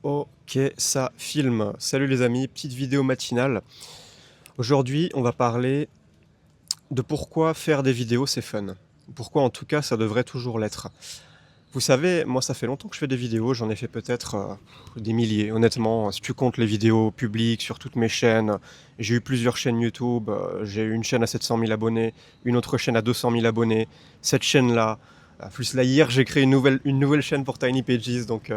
Ok, ça filme. Salut les amis, petite vidéo matinale. Aujourd'hui, on va parler de pourquoi faire des vidéos c'est fun. Pourquoi en tout cas ça devrait toujours l'être. Vous savez, moi ça fait longtemps que je fais des vidéos, j'en ai fait peut-être des milliers. Honnêtement, si tu comptes les vidéos publiques sur toutes mes chaînes, j'ai eu plusieurs chaînes YouTube, j'ai eu une chaîne à 700 000 abonnés, une autre chaîne à 200 000 abonnés, cette chaîne-là. Plus là hier j'ai créé une nouvelle chaîne pour Tiny Pages, donc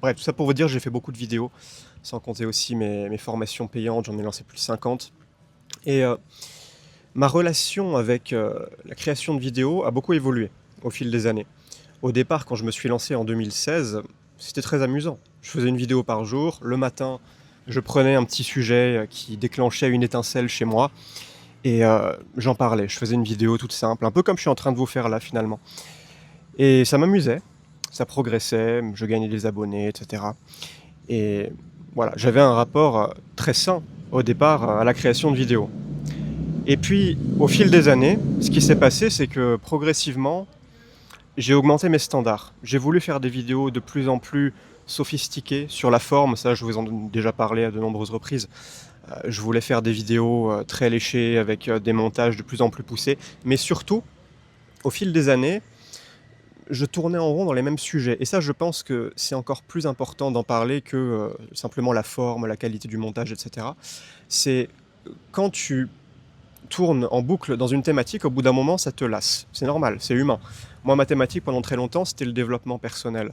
bref, tout ça pour vous dire j'ai fait beaucoup de vidéos, sans compter aussi mes formations payantes, j'en ai lancé plus de 50. Et ma relation avec la création de vidéos a beaucoup évolué au fil des années. Au départ, quand je me suis lancé en 2016, c'était très amusant. Je faisais une vidéo par jour. Le matin, je prenais un petit sujet qui déclenchait une étincelle chez moi et j'en parlais. Je faisais une vidéo toute simple, un peu comme je suis en train de vous faire là finalement. Et ça m'amusait, ça progressait, je gagnais des abonnés, etc. Et voilà, j'avais un rapport très sain au départ à la création de vidéos. Et puis, au fil des années, ce qui s'est passé, c'est que progressivement, j'ai augmenté mes standards. J'ai voulu faire des vidéos de plus en plus sophistiquées sur la forme, ça je vous en ai déjà parlé à de nombreuses reprises. Je voulais faire des vidéos très léchées avec des montages de plus en plus poussés, mais surtout, au fil des années, je tournais en rond dans les mêmes sujets. Et ça, je pense que c'est encore plus important d'en parler que simplement la forme, la qualité du montage, etc. C'est quand tu tournes en boucle dans une thématique, au bout d'un moment, ça te lasse. C'est normal, c'est humain. Moi, ma thématique, pendant très longtemps, c'était le développement personnel.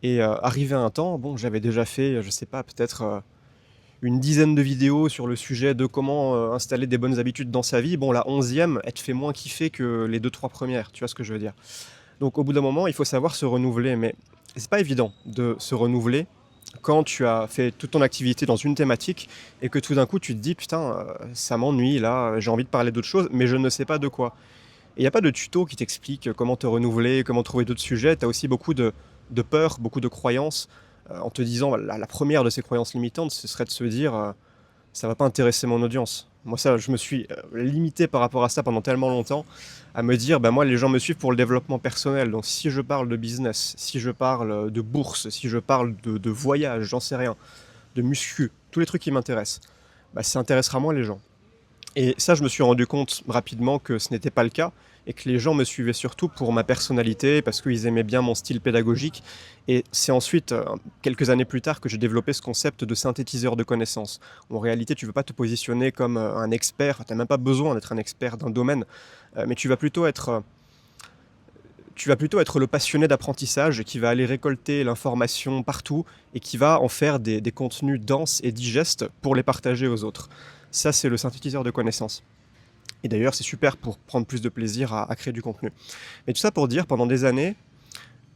Et arrivé à un temps, bon, j'avais déjà fait, je sais pas, peut-être une dizaine de vidéos sur le sujet de comment installer des bonnes habitudes dans sa vie. Bon, la 11e, elle te fait moins kiffer que les deux, trois premières, tu vois ce que je veux dire. Donc au bout d'un moment, il faut savoir se renouveler, mais c'est pas évident de se renouveler quand tu as fait toute ton activité dans une thématique et que tout d'un coup tu te dis putain, ça m'ennuie là, j'ai envie de parler d'autre chose, mais je ne sais pas de quoi. Et il n'y a pas de tuto qui t'explique comment te renouveler, comment trouver d'autres sujets. Tu as aussi beaucoup de peur, beaucoup de croyances, en te disant, la première de ces croyances limitantes, ce serait de se dire, ça va pas intéresser mon audience. Moi, ça, je me suis limité par rapport à ça pendant tellement longtemps, à me dire, moi, les gens me suivent pour le développement personnel. Donc, si je parle de business, si je parle de bourse, si je parle de voyage, j'en sais rien, de muscu, tous les trucs qui m'intéressent, ça intéressera moins les gens. Et ça, je me suis rendu compte rapidement que ce n'était pas le cas et que les gens me suivaient surtout pour ma personnalité, parce qu'ils aimaient bien mon style pédagogique. Et c'est ensuite, quelques années plus tard, que j'ai développé ce concept de synthétiseur de connaissances. En réalité, tu ne veux pas te positionner comme un expert, tu n'as même pas besoin d'être un expert d'un domaine, mais tu vas plutôt être le passionné d'apprentissage qui va aller récolter l'information partout et qui va en faire des contenus denses et digestes pour les partager aux autres. Ça, c'est le synthétiseur de connaissances. Et d'ailleurs, c'est super pour prendre plus de plaisir à créer du contenu. Mais tout ça pour dire, pendant des années,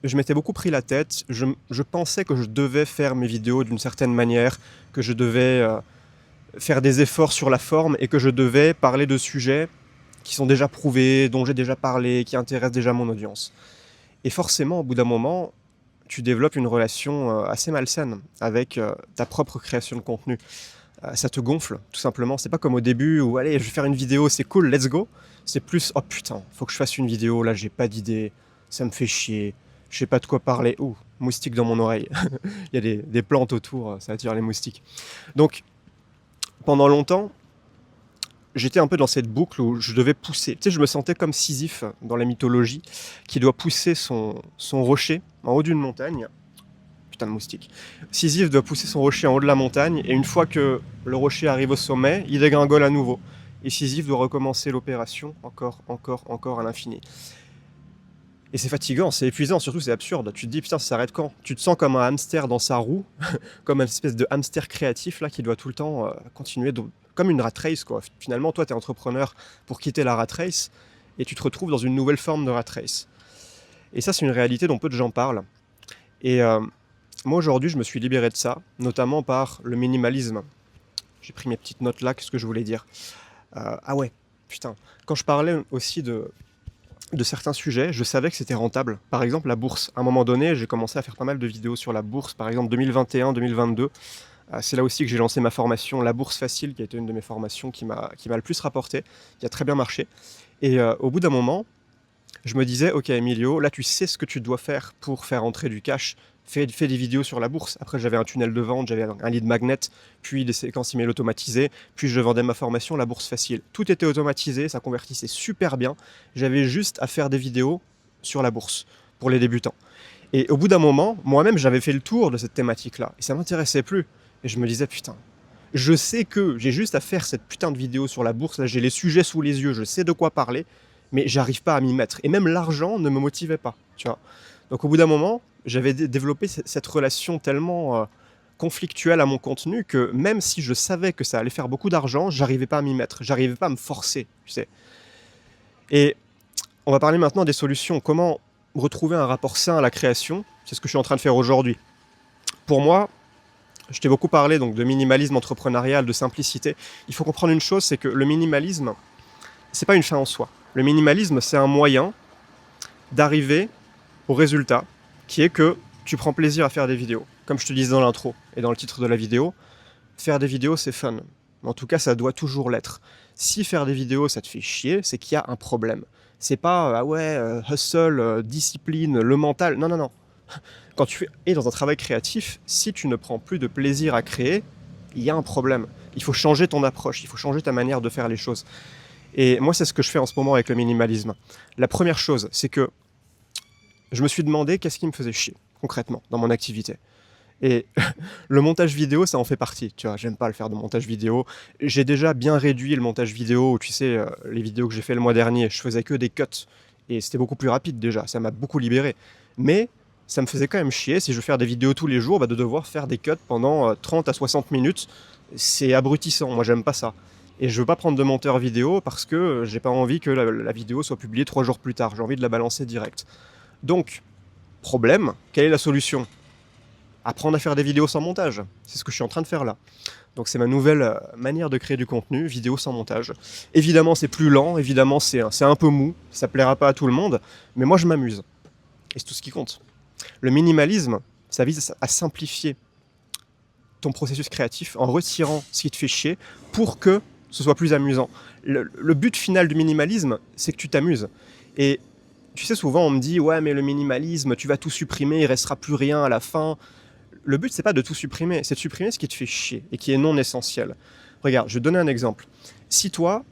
je m'étais beaucoup pris la tête. Je pensais que je devais faire mes vidéos d'une certaine manière, que je devais faire des efforts sur la forme et que je devais parler de sujets qui sont déjà prouvés, dont j'ai déjà parlé, qui intéressent déjà mon audience. Et forcément, au bout d'un moment, tu développes une relation assez malsaine avec ta propre création de contenu. Ça te gonfle, tout simplement. C'est pas comme au début où, allez, je vais faire une vidéo, c'est cool, let's go. C'est plus, oh putain, faut que je fasse une vidéo, là, j'ai pas d'idée, ça me fait chier, je sais pas de quoi parler. Ouh, moustique dans mon oreille. Il y a des plantes autour, ça attire les moustiques. Donc, pendant longtemps, j'étais un peu dans cette boucle où je devais pousser. Tu sais, je me sentais comme Sisyphe dans la mythologie, qui doit pousser son rocher en haut d'une montagne. Putain de moustique. Sisyphe doit pousser son rocher en haut de la montagne, et une fois que le rocher arrive au sommet, il dégringole à nouveau. Et Sisyphe doit recommencer l'opération, encore, encore, encore à l'infini. Et c'est fatigant, c'est épuisant, surtout c'est absurde. Tu te dis, putain, ça s'arrête quand? Tu te sens comme un hamster dans sa roue, comme une espèce de hamster créatif là qui doit tout le temps continuer, comme une rat race quoi. Finalement, toi, t'es entrepreneur pour quitter la rat race, et tu te retrouves dans une nouvelle forme de rat race. Et ça, c'est une réalité dont peu de gens parlent. Et moi, aujourd'hui, je me suis libéré de ça, notamment par le minimalisme. J'ai pris mes petites notes là, qu'est-ce que je voulais dire? Ah ouais, putain. Quand je parlais aussi de certains sujets, je savais que c'était rentable. Par exemple, la bourse. À un moment donné, j'ai commencé à faire pas mal de vidéos sur la bourse, par exemple 2021-2022. C'est là aussi que j'ai lancé ma formation La Bourse Facile, qui a été une de mes formations qui m'a le plus rapporté, qui a très bien marché. Et au bout d'un moment, je me disais, ok Emilio, là tu sais ce que tu dois faire pour faire entrer du cash fais des vidéos sur la bourse. Après, j'avais un tunnel de vente, j'avais un lead magnet, puis des séquences email automatisées, puis je vendais ma formation, la bourse facile. Tout était automatisé, ça convertissait super bien. J'avais juste à faire des vidéos sur la bourse pour les débutants. Et au bout d'un moment, moi-même, j'avais fait le tour de cette thématique-là. Et ça m'intéressait plus. Et je me disais, putain, je sais que j'ai juste à faire cette putain de vidéo sur la bourse. Là, j'ai les sujets sous les yeux, je sais de quoi parler, mais j'arrive pas à m'y mettre. Et même l'argent ne me motivait pas, tu vois. Donc au bout d'un moment, j'avais développé cette relation tellement conflictuelle à mon contenu que même si je savais que ça allait faire beaucoup d'argent, j'arrivais pas à m'y mettre. J'arrivais pas à me forcer, tu sais. Et on va parler maintenant des solutions. Comment retrouver un rapport sain à la création? C'est ce que je suis en train de faire aujourd'hui. Pour moi, je t'ai beaucoup parlé donc, de minimalisme entrepreneurial, de simplicité. Il faut comprendre une chose, c'est que le minimalisme, c'est pas une fin en soi. Le minimalisme, c'est un moyen d'arriver au résultat, qui est que tu prends plaisir à faire des vidéos. Comme je te disais dans l'intro et dans le titre de la vidéo, faire des vidéos, c'est fun. En tout cas, ça doit toujours l'être. Si faire des vidéos, ça te fait chier, c'est qu'il y a un problème. C'est pas, ah ouais, hustle, discipline, le mental. Non, non, non. Quand tu es dans un travail créatif, si tu ne prends plus de plaisir à créer, il y a un problème. Il faut changer ton approche, il faut changer ta manière de faire les choses. Et moi, c'est ce que je fais en ce moment avec le minimalisme. La première chose, c'est que je me suis demandé qu'est-ce qui me faisait chier, concrètement, dans mon activité. Et le montage vidéo, ça en fait partie. Tu vois, j'aime pas le faire de montage vidéo. J'ai déjà bien réduit le montage vidéo. Tu sais, les vidéos que j'ai fait le mois dernier, je faisais que des cuts. Et c'était beaucoup plus rapide déjà. Ça m'a beaucoup libéré. Mais ça me faisait quand même chier, si je veux faire des vidéos tous les jours, de devoir faire des cuts pendant 30 à 60 minutes. C'est abrutissant. Moi, j'aime pas ça. Et je veux pas prendre de monteur vidéo parce que j'ai pas envie que la vidéo soit publiée 3 jours plus tard. J'ai envie de la balancer direct. Donc, problème, quelle est la solution? Apprendre à faire des vidéos sans montage. C'est ce que je suis en train de faire là. Donc c'est ma nouvelle manière de créer du contenu, vidéo sans montage. Évidemment c'est plus lent, évidemment c'est un peu mou, ça plaira pas à tout le monde, mais moi je m'amuse. Et c'est tout ce qui compte. Le minimalisme, ça vise à simplifier ton processus créatif en retirant ce qui te fait chier pour que ce soit plus amusant. Le but final du minimalisme, c'est que tu t'amuses. Et tu sais, souvent on me dit « Ouais, mais le minimalisme, tu vas tout supprimer, il restera plus rien à la fin. » Le but, c'est pas de tout supprimer, c'est de supprimer ce qui te fait chier et qui est non essentiel. Regarde, je vais te donner un exemple. Si toi,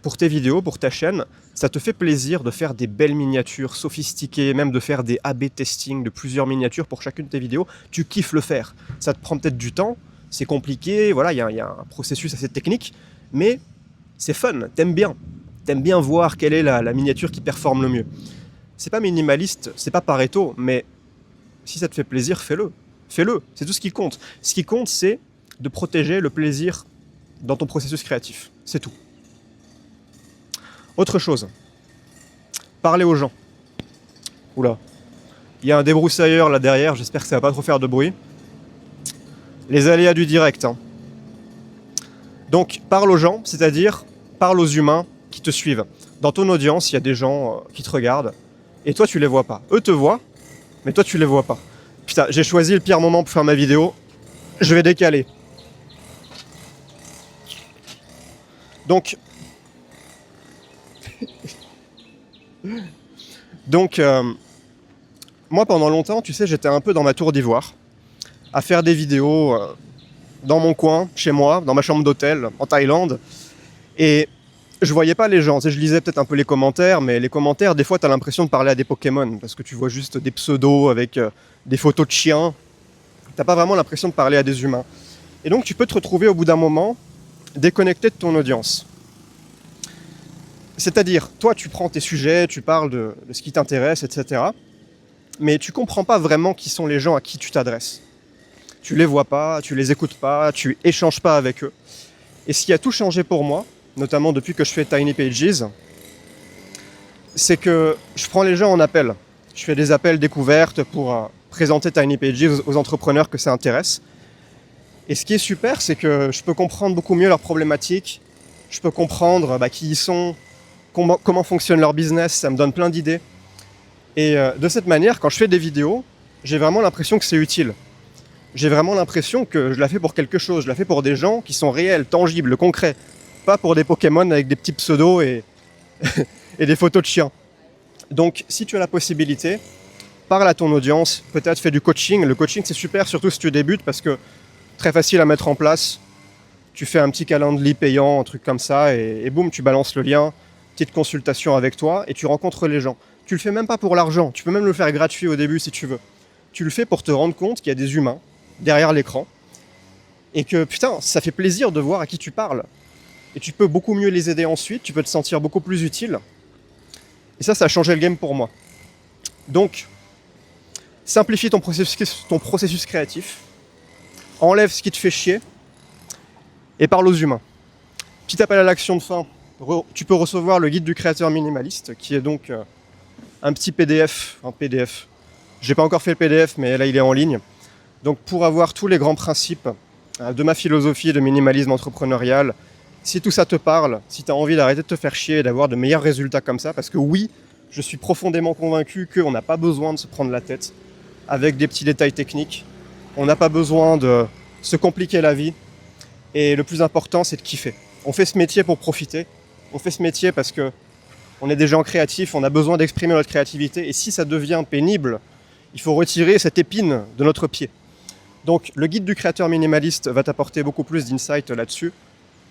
pour tes vidéos, pour ta chaîne, ça te fait plaisir de faire des belles miniatures sophistiquées, même de faire des A/B testing de plusieurs miniatures pour chacune de tes vidéos, tu kiffes le faire. Ça te prend peut-être du temps, c'est compliqué, voilà, il y a un processus assez technique, mais c'est fun, t'aimes bien. T'aimes bien voir quelle est la miniature qui performe le mieux. C'est pas minimaliste, c'est pas Pareto, mais si ça te fait plaisir, fais-le. Fais-le, c'est tout ce qui compte. Ce qui compte, c'est de protéger le plaisir dans ton processus créatif. C'est tout. Autre chose, parler aux gens. Oula, il y a un débroussailleur là derrière, j'espère que ça va pas trop faire de bruit. Les aléas du direct. Donc, parle aux gens, c'est-à-dire parle aux humains qui te suivent. Dans ton audience, il y a des gens qui te regardent, et toi, tu les vois pas. Eux te voient, mais toi, tu les vois pas. Putain, j'ai choisi le pire moment pour faire ma vidéo. Je vais décaler. Donc, moi, pendant longtemps, tu sais, j'étais un peu dans ma tour d'ivoire, à faire des vidéos dans mon coin, chez moi, dans ma chambre d'hôtel, en Thaïlande. Et je voyais pas les gens, tu sais, je lisais peut-être un peu les commentaires, mais les commentaires, des fois, t'as l'impression de parler à des Pokémon, parce que tu vois juste des pseudos avec des photos de chiens. T'as pas vraiment l'impression de parler à des humains. Et donc, tu peux te retrouver au bout d'un moment déconnecté de ton audience. C'est-à-dire, toi, tu prends tes sujets, tu parles de ce qui t'intéresse, etc. Mais tu comprends pas vraiment qui sont les gens à qui tu t'adresses. Tu les vois pas, tu les écoutes pas, tu échanges pas avec eux. Et ce qui a tout changé pour moi, notamment depuis que je fais Tiny Pages, c'est que je prends les gens en appel. Je fais des appels découvertes pour présenter Tiny Pages aux entrepreneurs que ça intéresse. Et ce qui est super, c'est que je peux comprendre beaucoup mieux leurs problématiques, je peux comprendre qui ils sont, comment fonctionne leur business, ça me donne plein d'idées. Et de cette manière, quand je fais des vidéos, j'ai vraiment l'impression que c'est utile. J'ai vraiment l'impression que je la fais pour quelque chose, je la fais pour des gens qui sont réels, tangibles, concrets. Pas pour des Pokémon avec des petits pseudos et, et des photos de chiens. Donc, si tu as la possibilité, parle à ton audience, peut-être fais du coaching. Le coaching, c'est super, surtout si tu débutes, parce que très facile à mettre en place. Tu fais un petit calendrier payant, un truc comme ça, et boum, tu balances le lien, petite consultation avec toi, et tu rencontres les gens. Tu le fais même pas pour l'argent, tu peux même le faire gratuit au début si tu veux. Tu le fais pour te rendre compte qu'il y a des humains derrière l'écran, et que putain, ça fait plaisir de voir à qui tu parles. Et tu peux beaucoup mieux les aider ensuite, tu peux te sentir beaucoup plus utile. Et ça a changé le game pour moi. Donc, simplifie ton processus créatif, enlève ce qui te fait chier, et parle aux humains. Petit appel à l'action de fin, tu peux recevoir le guide du créateur minimaliste, qui est donc un petit PDF, J'ai pas encore fait le PDF, mais là il est en ligne. Donc pour avoir tous les grands principes de ma philosophie de minimalisme entrepreneurial, si tout ça te parle, si tu as envie d'arrêter de te faire chier et d'avoir de meilleurs résultats comme ça, parce que oui, je suis profondément convaincu qu'on n'a pas besoin de se prendre la tête avec des petits détails techniques. On n'a pas besoin de se compliquer la vie. Et le plus important, c'est de kiffer. On fait ce métier pour profiter. On fait ce métier parce que on est des gens créatifs, on a besoin d'exprimer notre créativité. Et si ça devient pénible, il faut retirer cette épine de notre pied. Donc le guide du créateur minimaliste va t'apporter beaucoup plus d'insights là-dessus.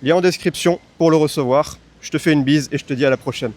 Lien en description pour le recevoir. Je te fais une bise et je te dis à la prochaine.